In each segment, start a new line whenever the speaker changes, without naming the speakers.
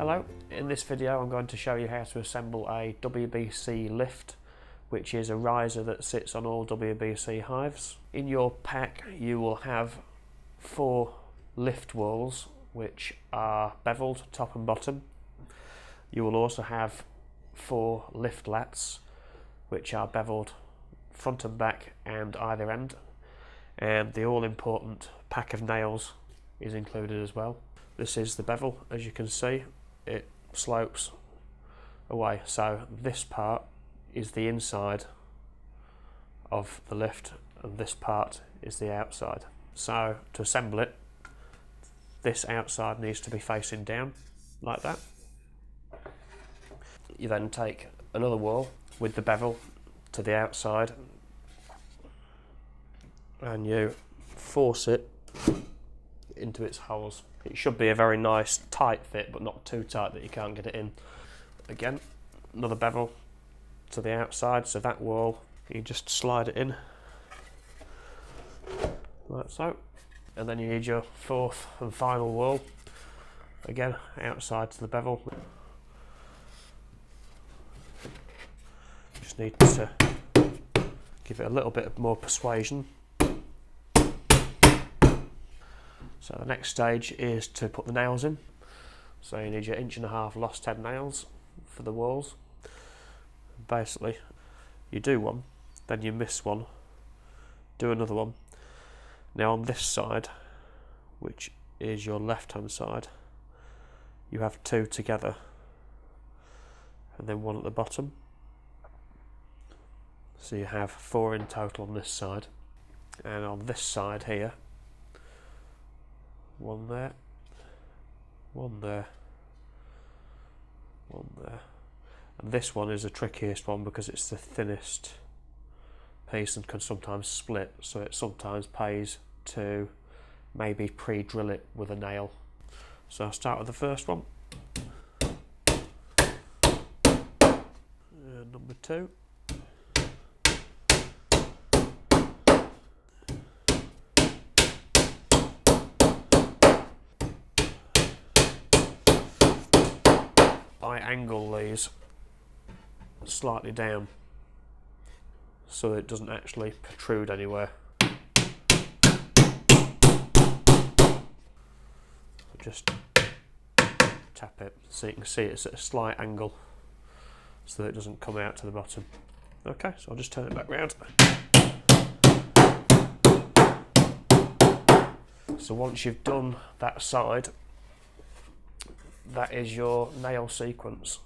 Hello, in this video I'm going to show you how to assemble a WBC Lift, which is a riser that sits on all WBC hives. In your pack you will have 4 lift walls which are beveled top and bottom. You will also have 4 lift lats which are beveled front and back and either end, and the all important pack of nails is included as well. This is the bevel. As you can see, it slopes away, so this part is the inside of the lift and this part is the outside. So to assemble it, this outside needs to be facing down like that. You then take another wall with the bevel to the outside and you force it into its holes. It should be a very nice tight fit, but not too tight that you can't get it in. Again, another bevel to the outside, so that wall, you just slide it in like so, and then you need your 4th and final wall, again outside to the bevel. Just need to give it a little bit more persuasion. So the next stage is to put the nails in. So you need your 1.5 inch lost head nails for the walls. Basically, you do one, then you miss one, do another one. Now on this side, which is your left hand side, you have 2 together and then 1 at the bottom. So you have 4 in total on this side, and on this side here, 1 there, 1 there, 1 there, and this one is the trickiest one because it's the thinnest piece and can sometimes split, so it sometimes pays to maybe pre-drill it with a nail. So I'll start with the first one, and number 2. I angle these slightly down so that it doesn't actually protrude anywhere. Just tap it so you can see it's at a slight angle so that it doesn't come out to the bottom. Okay, so I'll just turn it back round. So once you've done that side, that is your nail sequence.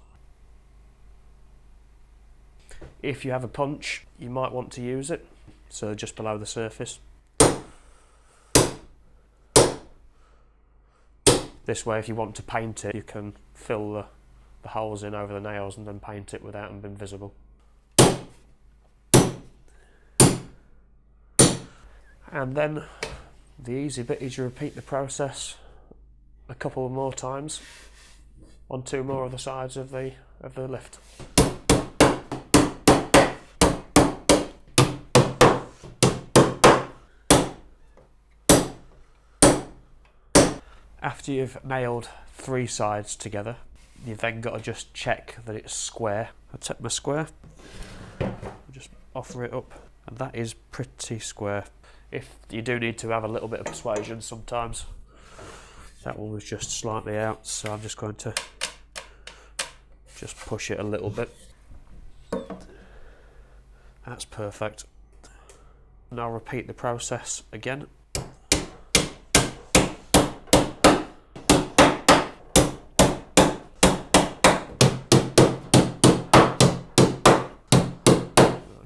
If you have a punch, you might want to use it, so just below the surface. This way, if you want to paint it, you can fill the holes in over the nails and then paint it without them being visible. And then the easy bit is you repeat the process a couple more times on 2 more of the sides of the lift. After you've nailed 3 sides together, you've then got to just check that it's square. I take my square, just offer it up, and that is pretty square. If you do need to have a little bit of persuasion sometimes, that one was just slightly out, so I'm just going to just push it a little bit. That's perfect. And I'll repeat the process again. I'll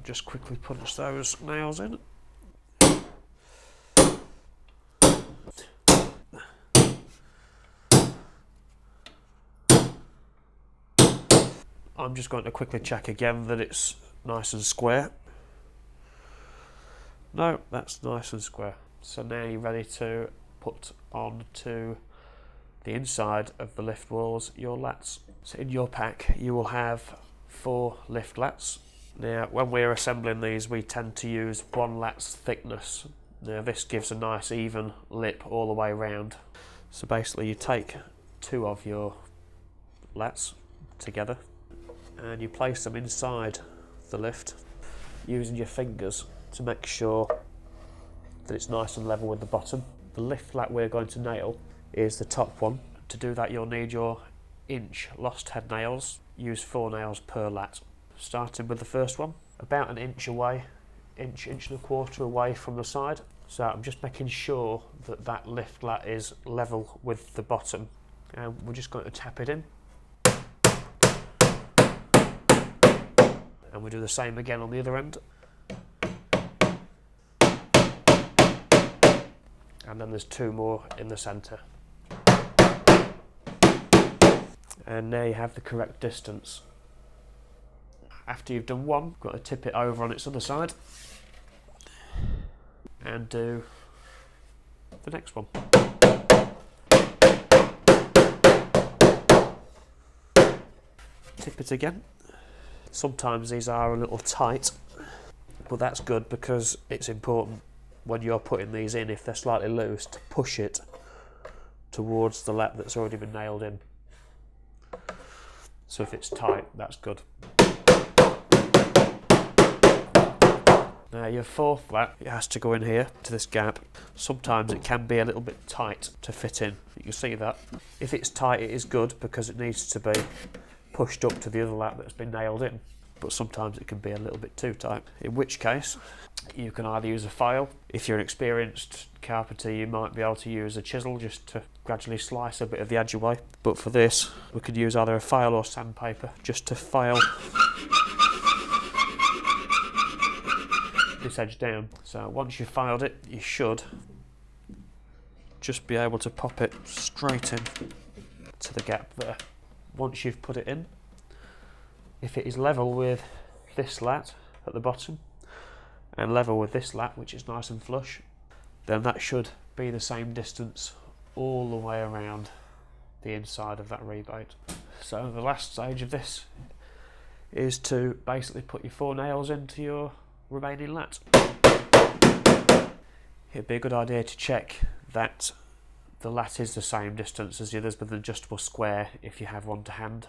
just quickly punch those nails in. I'm just going to quickly check again that it's nice and square. No, that's nice and square. So now you're ready to put on to the inside of the lift walls your lats. So in your pack you will have 4 lift lats. Now when we're assembling these, we tend to use 1 lat's thickness. Now this gives a nice even lip all the way around. So basically you take 2 of your lats together, and you place them inside the lift using your fingers to make sure that it's nice and level with the bottom. The lift lat we're going to nail is the top one. To do that, you'll need your inch lost head nails. Use 4 nails per lat. Starting with the first one, about an inch away, inch and a quarter away from the side. So I'm just making sure that that lift lat is level with the bottom, and we're just going to tap it in. And we do the same again on the other end. And then there's 2 more in the centre. And now you have the correct distance. After you've done one, you've got to tip it over on its other side and do the next one. Tip it again. Sometimes these are a little tight, but that's good because it's important when you're putting these in, if they're slightly loose, to push it towards the lat that's already been nailed in. So if it's tight, that's good. Now your 4th lat, it has to go in here to this gap. Sometimes it can be a little bit tight to fit in. You can see that. If it's tight, it is good because it needs to be pushed up to the other lat that's been nailed in. But sometimes it can be a little bit too tight, in which case you can either use a file. If you're an experienced carpenter, you might be able to use a chisel just to gradually slice a bit of the edge away. But for this, we could use either a file or sandpaper just to file this edge down. So once you've filed it, you should just be able to pop it straight in to the gap there. Once you've put it in, if it is level with this lat at the bottom and level with this lat, which is nice and flush, then that should be the same distance all the way around the inside of that rebate. So the last stage of this is to basically put your 4 nails into your remaining lat. It'd be a good idea to check that the lat is the same distance as the others with an adjustable square if you have one to hand.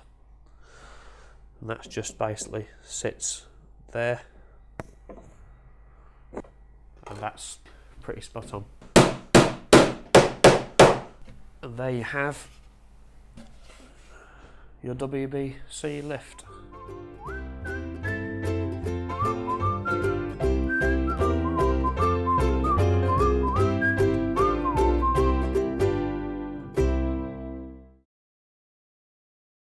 And that's just basically sits there, and that's pretty spot on. And there you have your WBC lift.